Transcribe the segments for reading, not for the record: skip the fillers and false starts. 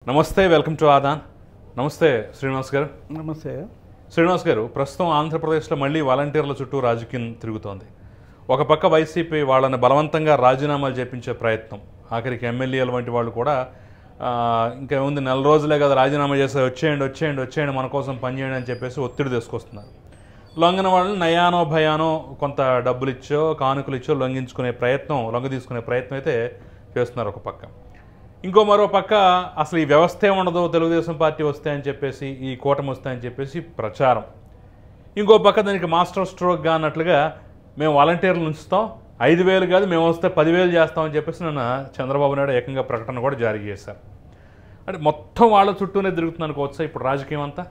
నమస్తే, welcome to Aadan. నమస్తే శ్రీనివాస్ గారు. నమస్తే శ్రీనివాస్ గారు, ప్రస్తుతం ఆంధ్రప్రదేశ్లో మళ్ళీ వాలంటీర్ల చుట్టూ రాజకీయం తిరుగుతోంది. ఒక పక్క వైసీపీ వాళ్ళని బలవంతంగా రాజీనామాలు చేపించే ప్రయత్నం, ఆఖరికి ఎమ్మెల్యేల వంటి వాళ్ళు కూడా ఇంకేముంది నెల రోజులే కదా రాజీనామా చేస్తే వచ్చేయండి మన కోసం పనిచేయండి అని చెప్పేసి ఒత్తిడి తీసుకొస్తున్నారు. లొంగిన వాళ్ళని నయానో భయానో కొంత డబ్బులు ఇచ్చో కానుకలు ఇచ్చో లొంగ తీసుకునే ప్రయత్నం అయితే చేస్తున్నారు ఒక పక్క. మరో పక్క అసలు ఈ వ్యవస్థే ఉండదు, తెలుగుదేశం పార్టీ వస్తాయని చెప్పేసి, ఈ కూటమి వస్తాయని చెప్పేసి ప్రచారం. ఇంకో పక్క దానికి మాస్టర్ స్ట్రోక్గా అన్నట్లుగా మేము వాలంటీర్లు ఉంచుతాం, 5,000 కాదు మేము వస్తే 10,000 చేస్తామని చెప్పేసి నిన్న చంద్రబాబు నాయుడు ఏకంగా ప్రకటన కూడా జారీ చేశారు. అంటే మొత్తం వాళ్ళ చుట్టూనే తిరుగుతుంది అనుకోవచ్చా ఇప్పుడు రాజకీయం అంతా?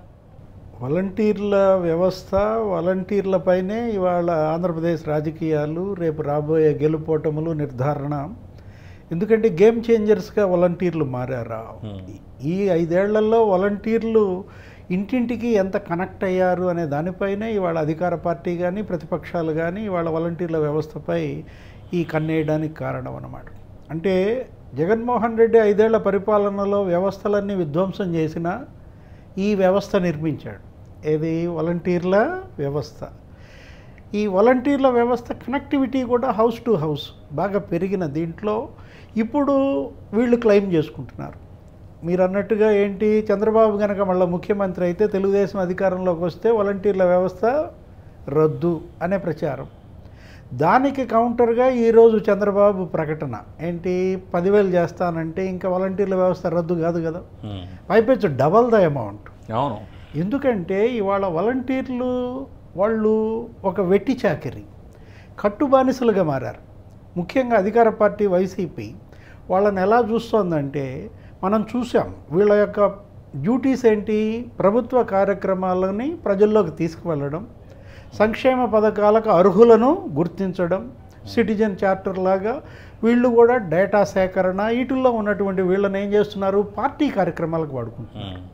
వాలంటీర్ల వ్యవస్థ, వాలంటీర్లపైనే ఇవాళ ఆంధ్రప్రదేశ్ రాజకీయాలు, రేపు రాబోయే గెలుపోటములు నిర్ధారణ. ఎందుకంటే గేమ్ చేంజర్స్గా వాలంటీర్లు మారారా. ఈ 5 ఏళ్లలో వాలంటీర్లు ఇంటింటికి ఎంత కనెక్ట్ అయ్యారు అనే దానిపైనే ఇవాళ అధికార పార్టీ కానీ ప్రతిపక్షాలు కానీ ఇవాళ వాలంటీర్ల వ్యవస్థపై ఈ కన్నేయడానికి కారణం అన్నమాట. అంటే జగన్మోహన్ రెడ్డి 5 ఏళ్ల పరిపాలనలో వ్యవస్థలన్నీ విధ్వంసం చేసిన ఈ వ్యవస్థ నిర్మించాడు. ఏది? వాలంటీర్ల వ్యవస్థ. ఈ వాలంటీర్ల వ్యవస్థ కనెక్టివిటీ కూడా హౌస్ టు హౌస్ బాగా పెరిగిన దీంట్లో ఇప్పుడు వీళ్ళు క్లెయిమ్ చేసుకుంటున్నారు. మీరు అన్నట్టుగా ఏంటి, చంద్రబాబు కనుక మళ్ళీ ముఖ్యమంత్రి అయితే తెలుగుదేశం అధికారంలోకి వస్తే వాలంటీర్ల వ్యవస్థ రద్దు అనే ప్రచారం. దానికి కౌంటర్గా ఈరోజు చంద్రబాబు ప్రకటన ఏంటి, 10,000 చేస్తానంటే ఇంకా వాలంటీర్ల వ్యవస్థ రద్దు కాదు కదా, పైపెచ్చు డబల్ ద అమౌంట్. అవును. ఎందుకంటే ఇవాళ వాలంటీర్లు వాళ్ళు ఒక వెట్టి చాకిరి, కట్టుబానిసలుగా మారారు. ముఖ్యంగా అధికార పార్టీ వైసీపీ వాళ్ళని ఎలా చూస్తోందంటే, మనం చూసాం వీళ్ళ యొక్క డ్యూటీస్ ఏంటి, ప్రభుత్వ కార్యక్రమాలని ప్రజల్లోకి తీసుకువెళ్ళడం, సంక్షేమ పథకాలకు అర్హులను గుర్తించడం, సిటిజన్ చార్టర్ లాగా వీళ్ళు కూడా డేటా సేకరణ, వీటిల్లో ఉన్నటువంటి వీళ్ళని ఏం చేస్తున్నారు, పార్టీ కార్యక్రమాలకు వాడుకుంటున్నారు.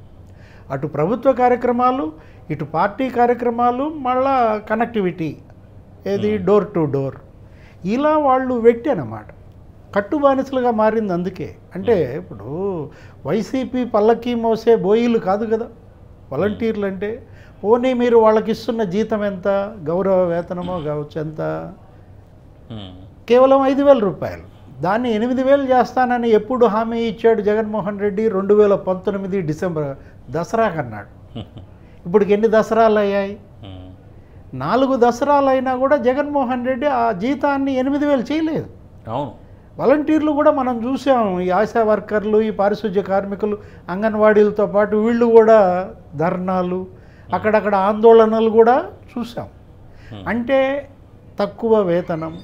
అటు ప్రభుత్వ కార్యక్రమాలు, ఇటు పార్టీ కార్యక్రమాలు, మళ్ళా కనెక్టివిటీ, ఏది డోర్ టు డోర్, ఇలా వాళ్ళు వెట్టనమాట కట్టుబానిసలుగా మారింది. అందుకే అంటే ఇప్పుడు వైసీపీ పల్లకి మోసే బోయిలు కాదు కదా వాలంటీర్లు అంటే. పోనీ మీరు వాళ్ళకి ఇస్తున్న జీతం ఎంత, గౌరవ వేతనమో కావచ్చు, ఎంత, కేవలం 5,000 రూపాయలు. దాన్ని 8,000 చేస్తానని ఎప్పుడు హామీ ఇచ్చాడు జగన్మోహన్ రెడ్డి? 2019 డిసెంబర్ దసరాకు అన్నాడు. ఇప్పటికి ఎన్ని దసరాలు అయ్యాయి? 4 దసరాలు అయినా కూడా జగన్మోహన్ రెడ్డి ఆ జీతాన్ని 8,000 చేయలేదు. అవును. వాలంటీర్లు కూడా మనం చూసాం, ఈ ఆశా వర్కర్లు, ఈ పారిశుధ్య కార్మికులు, అంగన్వాడీలతో పాటు వీళ్ళు కూడా ధర్నాలు, అక్కడక్కడ ఆందోళనలు కూడా చూసాం. అంటే తక్కువ వేతనం,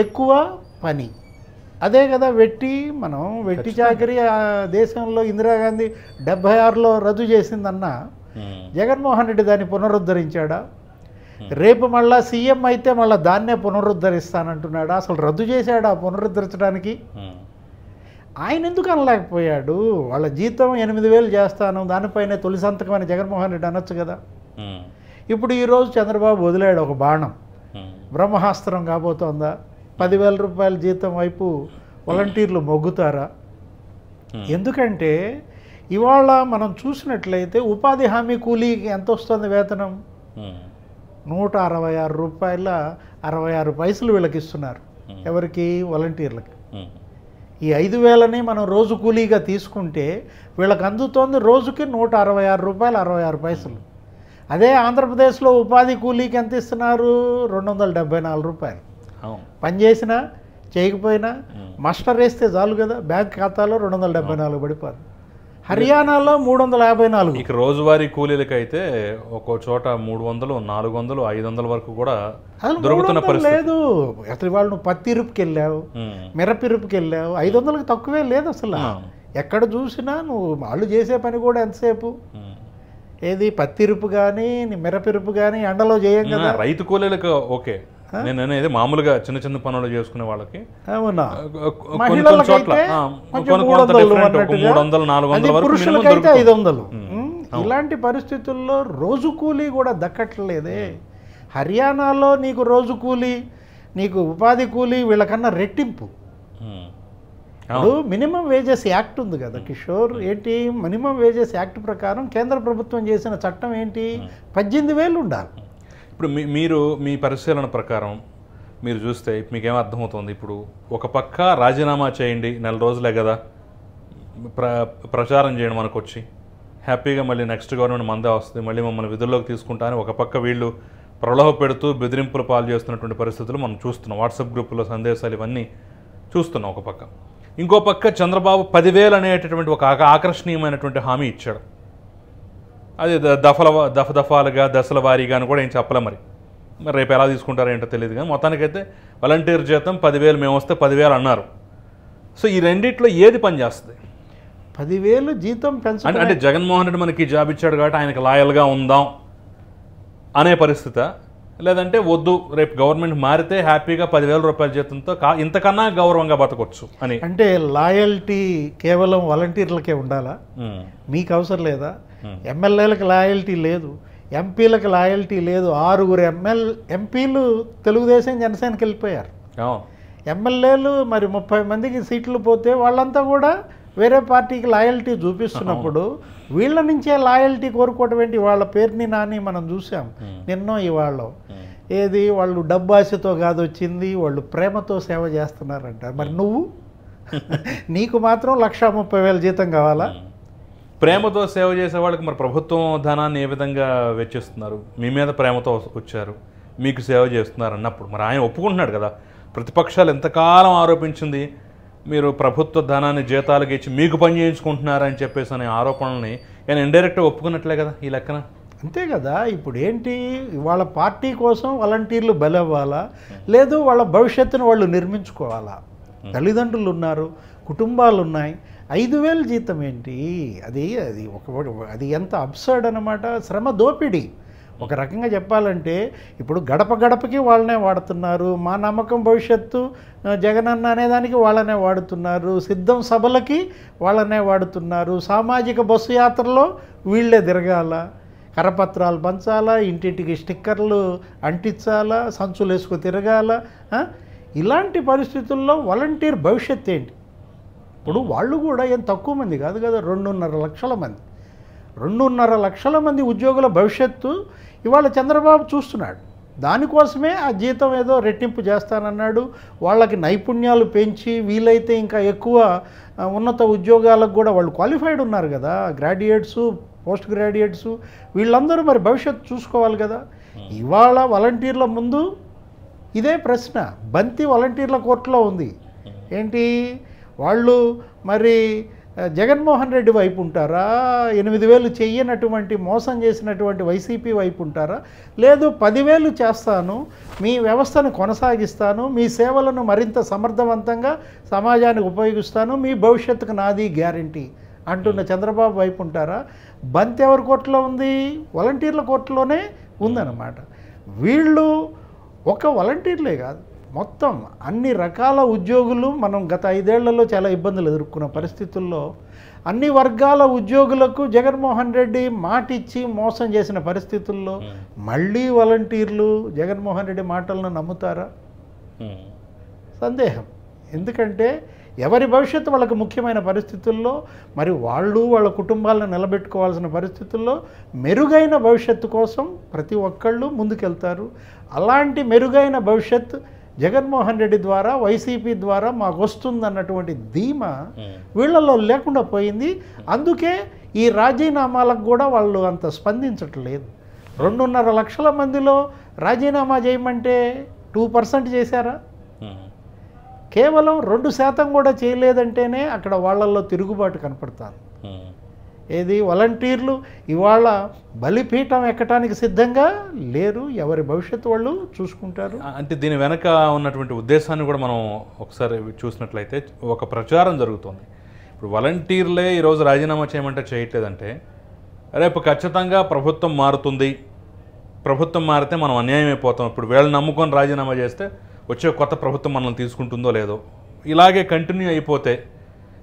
ఎక్కువ పని, అదే కదా మనం వెట్టి చాకరీ దేశంలో ఇందిరాగాంధీ 76లో రద్దు చేసిందన్నా జగన్మోహన్ రెడ్డి దాన్ని పునరుద్ధరించాడా? రేపు మళ్ళా సీఎం అయితే మళ్ళీ దాన్నే పునరుద్ధరిస్తానంటున్నాడా? అసలు రద్దు చేశాడా పునరుద్ధరించడానికి? ఆయన ఎందుకు అనలేకపోయాడు? వాళ్ళ జీతం 8,000 చేస్తాను, దానిపైనే తొలి సంతకం అని జగన్మోహన్ రెడ్డి అనొచ్చు కదా. ఇప్పుడు ఈరోజు చంద్రబాబు వదిలాడు ఒక బాణం, బ్రహ్మాస్త్రం కాబోతోందా? 10,000 రూపాయల జీతం వైపు వాలంటీర్లు మొగ్గుతారా? ఎందుకంటే ఇవాళ మనం చూసినట్లయితే ఉపాధి హామీ కూలీకి ఎంత వస్తుంది వేతనం? 166 రూపాయల 66 పైసలు వీళ్ళకి ఇస్తున్నారు. ఎవరికి? వాలంటీర్లకి. ఈ 5,000ని మనం రోజు కూలీగా తీసుకుంటే వీళ్ళకి అందుతోంది రోజుకి 166 రూపాయలు 66 పైసలు. అదే ఆంధ్రప్రదేశ్లో ఉపాధి కూలీకి ఎంత ఇస్తున్నారు? 274 రూపాయలు. పనిచేసినా చేయకపోయినా మస్టర్ వేస్తే చాలు కదా, బ్యాంక్ ఖాతాలో 274 పడిపోదు. హర్యానాలో 354. ఇక రోజువారీ కూలీలకి అయితే ఒక్కో చోట 300, 400, 500 వరకు కూడా దొరుకుతున్న పరిస్థితి లేదు. అసలు వాళ్ళు నువ్వు పత్తి ఇరుపుకి వెళ్ళావు, మిరపిరుపుకి వెళ్ళావు, 500కి తక్కువే లేదు అసలు. ఎక్కడ చూసినా నువ్వు వాళ్ళు చేసే పని కూడా ఎంతసేపు, ఏది పత్తి ఇరుపు కానీ మిరపిరుపు కానీ ఎండలో చేయం కదా. రైతు కూలీలకు ఓకే, నేను అనేది మామూలుగా చిన్న చిన్న పనులు చేసుకునే వాళ్ళకి. అవునా, పురుషులకైతే 500. ఇలాంటి పరిస్థితుల్లో రోజు కూలీ కూడా దక్కట్లేదే. హర్యానాలో నీకు రోజు కూలీ, నీకు ఉపాధి కూలీ వీళ్ళకన్నా రెట్టింపు. ఇప్పుడు మినిమం వేజెస్ యాక్ట్ ఉంది కదా కిషోర్, ఏంటి మినిమం వేజెస్ యాక్ట్ ప్రకారం కేంద్ర ప్రభుత్వం చేసిన చట్టం ఏంటి, 18,000 ఉండాలి. ఇప్పుడు మీ పరిశీలన ప్రకారం మీరు చూస్తే మీకేం అర్థమవుతుంది? ఇప్పుడు ఒక పక్క రాజీనామా చేయండి, 4 రోజులే కదా ప్రచారం చేయండి మనకు వచ్చి, హ్యాపీగా మళ్ళీ నెక్స్ట్ గవర్నమెంట్ మందే వస్తుంది, మళ్ళీ మమ్మల్ని విధుల్లోకి తీసుకుంటా అని ఒక పక్క వీళ్ళు ప్రలోభ పెడుతూ బెదిరింపులు పాలు చేస్తున్నటువంటి పరిస్థితులు మనం చూస్తున్నాం. వాట్సాప్ గ్రూపుల్లో సందేశాలు ఇవన్నీ చూస్తున్నాం ఒక పక్క. ఇంకో పక్క చంద్రబాబు 10,000 అనేటటువంటి ఒక ఆకర్షణీయమైనటువంటి హామీ ఇచ్చాడు. అది దఫాలుగా దశల వారీగా అని కూడా ఏం చెప్పలే. మరి రేపు ఎలా తీసుకుంటారో ఏంటో తెలియదు, కానీ మొత్తానికైతే వాలంటీర్ జీతం 10,000 మేము వస్తే 10,000 అన్నారు. సో ఈ రెండిట్లో ఏది పనిచేస్తుంది? 10,000 జీతం పెంచడం అంటే జగన్మోహన్ రెడ్డి మనకి జాబ్ ఇచ్చాడు కాబట్టి ఆయనకు లాయల్గా ఉందాం అనే పరిస్థితి, లేదంటే వద్దు రేపు గవర్నమెంట్ మారితే హ్యాపీగా 10,000 రూపాయల జీతంతో ఇంతకన్నా గౌరవంగా బతకొచ్చు అని? అంటే లాయల్టీ కేవలం వాలంటీర్లకే ఉండాలా? మీకు అవసరం లేదా? ఎమ్మెల్యేలకు లాయల్టీ లేదు, ఎంపీలకు లాయల్టీ లేదు. 6 ఎంపీలు తెలుగుదేశం జనసేనకి వెళ్ళిపోయారు. ఎమ్మెల్యేలు మరి 30 మందికి సీట్లు పోతే వాళ్ళంతా కూడా వేరే పార్టీకి లాయల్టీ చూపిస్తున్నప్పుడు వీళ్ళ నుంచే లాయల్టీ కోరుకోవటం ఏంటి? వాళ్ళ పేరుని నాని మనం చూసాం నిన్నో ఇవాళ. ఏది వాళ్ళు డబ్బు ఆశతో కాదు వచ్చింది, వాళ్ళు ప్రేమతో సేవ చేస్తున్నారంట. మరి నువ్వు నీకు మాత్రం 1,30,000 జీతం కావాలా? ప్రేమతో సేవ చేసే వాళ్ళకి మరి ప్రభుత్వం ధనాన్ని ఏ విధంగా వెచ్చిస్తున్నారు? మీ మీద ప్రేమతో వచ్చారు, మీకు సేవ చేస్తున్నారు అన్నప్పుడు మరి ఆయన ఒప్పుకుంటున్నాడు కదా. ప్రతిపక్షాలు ఎంతకాలం ఆరోపించింది మీరు ప్రభుత్వ ధనాన్ని జీతాలకు ఇచ్చి మీకు పని చేయించుకుంటున్నారని చెప్పేసి అనే ఆరోపణల్ని ఆయన ఇండైరెక్ట్గా ఒప్పుకున్నట్లే కదా ఈ లెక్కన. అంతే కదా. ఇప్పుడు ఏంటి, వాళ్ళ పార్టీ కోసం వాలంటీర్లు బలవ్వాలా, లేదు వాళ్ళ భవిష్యత్తును వాళ్ళు నిర్మించుకోవాలా? తల్లిదండ్రులు ఉన్నారు, కుటుంబాలు ఉన్నాయి. 5,000 జీతం ఏంటి? అది ఎంత అబ్సర్డ్ అన్నమాట. శ్రమ దోపిడీ. ఒక రకంగా చెప్పాలంటే ఇప్పుడు గడప గడపకి వాళ్ళనే వాడుతున్నారు. మా నమ్మకం భవిష్యత్తు జగనన్న అనేదానికి వాళ్ళనే వాడుతున్నారు. సిద్ధం సభలకి వాళ్ళనే వాడుతున్నారు. సామాజిక బస్సు యాత్రలో వీళ్ళే తిరగాల, కరపత్రాలు పంచాలా, ఇంటింటికి స్టిక్కర్లు అంటించాలా, సంచులు వేసుకు తిరగాల. ఇలాంటి పరిస్థితుల్లో వాలంటీర్ భవిష్యత్ ఏంటి? ఇప్పుడు వాళ్ళు కూడా ఏం తక్కువ మంది కాదు కదా, 2.5 లక్షల మంది. 2.5 లక్షల మంది ఉద్యోగుల భవిష్యత్తు ఇవాళ చంద్రబాబు చూస్తున్నాడు. దానికోసమే ఆ జీతం ఏదో రెట్టింపు చేస్తానన్నాడు. వాళ్ళకి నైపుణ్యాలు పెంచి వీలైతే ఇంకా ఎక్కువ ఉన్నత ఉద్యోగాలకు కూడా వాళ్ళు క్వాలిఫైడ్ ఉన్నారు కదా, గ్రాడ్యుయేట్సు, పోస్ట్ గ్రాడ్యుయేట్సు, వీళ్ళందరూ మరి భవిష్యత్తు చూసుకోవాలి కదా. ఇవాళ వాలంటీర్ల ముందు ఇదే ప్రశ్న. బంతి వాలంటీర్ల కోర్టులో ఉంది. ఏంటి వాళ్ళు మరి జగన్మోహన్ రెడ్డి వైపు ఉంటారా, 8,000 చెయ్యనటువంటి మోసం చేసినటువంటి వైసీపీ వైపు ఉంటారా, లేదు 10,000 చేస్తాను, మీ వ్యవస్థను కొనసాగిస్తాను, మీ సేవలను మరింత సమర్థవంతంగా సమాజానికి ఉపయోగిస్తాను, మీ భవిష్యత్తుకు నాది గ్యారంటీ అంటున్న చంద్రబాబు వైపు ఉంటారా? బంతి ఎవరి కోర్టులో ఉంది? వాలంటీర్ల కోర్టులోనే ఉందన్నమాట. వీళ్ళు ఒక వాలంటీర్లే కాదు, మొత్తం అన్ని రకాల ఉద్యోగులు. మనం గత 5 ఏళ్లలో చాలా ఇబ్బందులు ఎదుర్కొన్న పరిస్థితుల్లో అన్ని వర్గాల ఉద్యోగులకు జగన్మోహన్ రెడ్డి మాటిచ్చి మోసం చేసిన పరిస్థితుల్లో మళ్ళీ వాలంటీర్లు జగన్మోహన్ రెడ్డి మాటలను నమ్ముతారా? సందేహం. ఎందుకంటే ఎవరి భవిష్యత్తు వాళ్ళకు ముఖ్యమైన పరిస్థితుల్లో మరి వాళ్ళు వాళ్ళ కుటుంబాలను నిలబెట్టుకోవాల్సిన పరిస్థితుల్లో మెరుగైన భవిష్యత్తు కోసం ప్రతి ఒక్కళ్ళు ముందుకెళ్తారు. అలాంటి మెరుగైన భవిష్యత్ జగన్మోహన్ రెడ్డి ద్వారా, వైసీపీ ద్వారా మాకు వస్తుందన్నటువంటి ధీమా వీళ్ళల్లో లేకుండా పోయింది. అందుకే ఈ రాజీనామాలకు కూడా వాళ్ళు అంత స్పందించట్లేదు. 2.5 లక్షల మందిలో రాజీనామా చేయమంటే 2% చేశారా? కేవలం 2% కూడా చేయలేదంటేనే అక్కడ వాళ్ళల్లో తిరుగుబాటు కనపడుతుంది. ఏది వాలంటీర్లు ఇవాళ బలిపీఠం ఎక్కడానికి సిద్ధంగా లేరు. ఎవరి భవిష్యత్తు వాళ్ళు చూసుకుంటారు. అంటే దీని వెనక ఉన్నటువంటి ఉద్దేశాన్ని కూడా మనం ఒకసారి చూసినట్లయితే ఒక ప్రచారం జరుగుతుంది. ఇప్పుడు వాలంటీర్లే ఈరోజు రాజీనామా చేయమంటే చేయట్లేదంటే రేపు ఖచ్చితంగా ప్రభుత్వం మారుతుంది, ప్రభుత్వం మారితే మనం అన్యాయం అయిపోతాం, ఇప్పుడు వీళ్ళని నమ్ముకొని రాజీనామా చేస్తే వచ్చే కొత్త ప్రభుత్వం మనల్ని తీసుకుంటుందో లేదో, ఇలాగే కంటిన్యూ అయిపోతే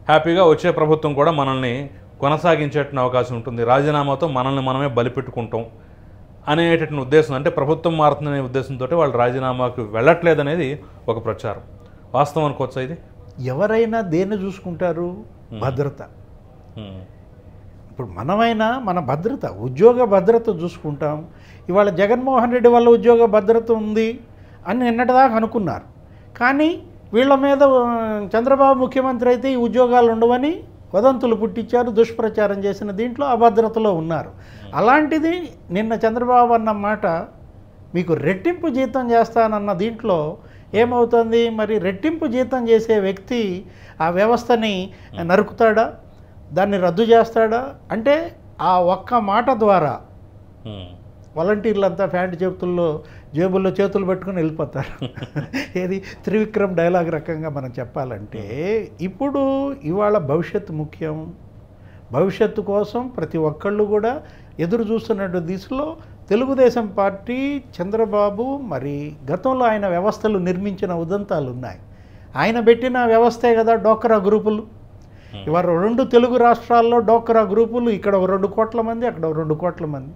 హ్యాపీగా వచ్చే ప్రభుత్వం కూడా మనల్ని కొనసాగించేట అవకాశం ఉంటుంది, రాజీనామాతో మనల్ని మనమే బలిపెట్టుకుంటాం అనేటటువంటి ఉద్దేశం. అంటే ప్రభుత్వం మారుతుందనే ఉద్దేశంతో వాళ్ళు రాజీనామాకు వెళ్ళట్లేదనేది ఒక ప్రచారం. వాస్తవం అనుకోవచ్చా ఇది? ఎవరైనా దేన్ని చూసుకుంటారు? భద్రత. ఇప్పుడు మనమైనా మన భద్రత, ఉద్యోగ భద్రత చూసుకుంటాం. ఇవాళ జగన్మోహన్ రెడ్డి వల్ల ఉద్యోగ భద్రత ఉంది అని నిన్నటిదాకా అనుకున్నారు. కానీ వీళ్ళ మీద చంద్రబాబు ముఖ్యమంత్రి అయితే ఈ ఉద్యోగాలు ఉండవని వదంతులు పుట్టించారు, దుష్ప్రచారం చేసిన దీంట్లో అభద్రతలో ఉన్నారు. అలాంటిది నిన్న చంద్రబాబు అన్న మాట మీకు రెట్టింపు జీతం చేస్తానన్న దీంట్లో ఏమవుతుంది? మరి రెట్టింపు జీతం చేసే వ్యక్తి ఆ వ్యవస్థని నరుకుతాడా, దాన్ని రద్దు చేస్తాడా? అంటే ఆ ఒక్క మాట ద్వారా వాలంటీర్లంతా ప్యాంటు జేబుల్లో చేతులు పెట్టుకుని వెళ్ళిపోతారు. ఏది త్రివిక్రమ్ డైలాగ్ రకంగా మనం చెప్పాలంటే, ఇప్పుడు ఇవాళ భవిష్యత్తు ముఖ్యం. భవిష్యత్తు కోసం ప్రతి ఒక్కళ్ళు కూడా ఎదురు చూస్తున్నట్టు దిశలో తెలుగుదేశం పార్టీ, చంద్రబాబు మరి గతంలో ఆయన వ్యవస్థలు నిర్మించిన ఉదంతాలు ఉన్నాయి. ఆయన పెట్టిన వ్యవస్థే కదా డోక్రా గ్రూపులు. ఇవాళ 2 తెలుగు రాష్ట్రాల్లో డోక్రా గ్రూపులు, ఇక్కడ 2 కోట్ల మంది, అక్కడ 2 కోట్ల మంది.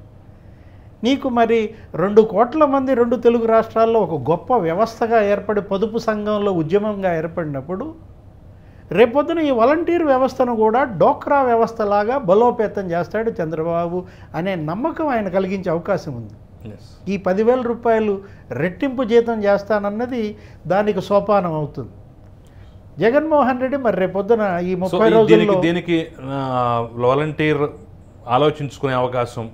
నీకు మరి 2 కోట్ల మంది 2 తెలుగు రాష్ట్రాల్లో ఒక గొప్ప వ్యవస్థగా ఏర్పడి పొదుపు సంఘంలో ఉద్యమంగా ఏర్పడినప్పుడు రేపొద్దున ఈ వాలంటీర్ వ్యవస్థను కూడా డోక్రా వ్యవస్థలాగా బలోపేతం చేస్తాడు చంద్రబాబు అనే నమ్మకం ఆయన కలిగించే అవకాశం ఉంది. ఈ 10,000 రూపాయలు రెట్టింపు జీతం చేస్తానన్నది దానికి సోపానం అవుతుంది. జగన్మోహన్ రెడ్డి మరి రేపొద్దున ఈ 30 రోజుల్లో దీనికి వాలంటీర్ ఆలోచించుకునే అవకాశం,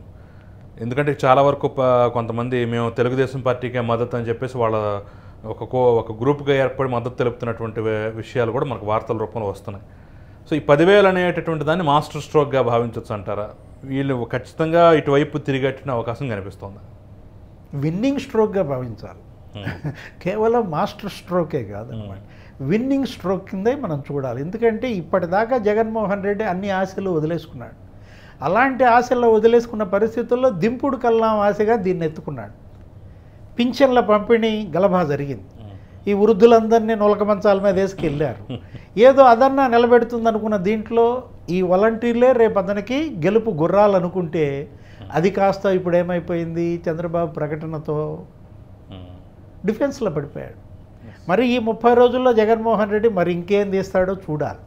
ఎందుకంటే చాలా వరకు కొంతమంది మేము తెలుగుదేశం పార్టీకే మద్దతు అని చెప్పేసి వాళ్ళ ఒక గ్రూప్గా ఏర్పడి మద్దతు తెలుపుతున్నటువంటి విషయాలు కూడా మనకు వార్తల రూపంలో వస్తున్నాయి. సో ఈ 10,000 అనేటటువంటి దాన్ని మాస్టర్ స్ట్రోక్గా భావించవచ్చు అంటారా? వీళ్ళు ఖచ్చితంగా ఇటువైపు తిరిగట్టిన అవకాశం కనిపిస్తుంది. విన్నింగ్ స్ట్రోక్గా భావించాలి, కేవలం మాస్టర్ స్ట్రోకే కాదన్నమాట. విన్నింగ్ స్ట్రోక్ కిందే మనం చూడాలి. ఎందుకంటే ఇప్పటిదాకా జగన్మోహన్ రెడ్డి అన్ని ఆశలు వదిలేసుకున్నాడు. అలాంటి ఆశల్లో వదిలేసుకున్న పరిస్థితుల్లో దింపుడు కల్లాం ఆశగా దీన్ని ఎత్తుకున్నాడు. పింఛన్ల పంపిణీ గలభా జరిగింది. ఈ వృద్ధులందరినీ నొలక మంచాల మీద వేసుకెళ్ళారు. ఏదో అదన్నా నిలబెడుతుంది అనుకున్న దీంట్లో ఈ వాలంటీర్లే రేపు అతనికి గెలుపు గుర్రాలు అనుకుంటే అది కాస్త ఇప్పుడు ఏమైపోయింది? చంద్రబాబు ప్రకటనతో డిఫెన్స్లో పడిపోయాడు. మరి ఈ 30 రోజుల్లో జగన్మోహన్ రెడ్డి మరి ఇంకేం తీస్తాడో చూడాలి.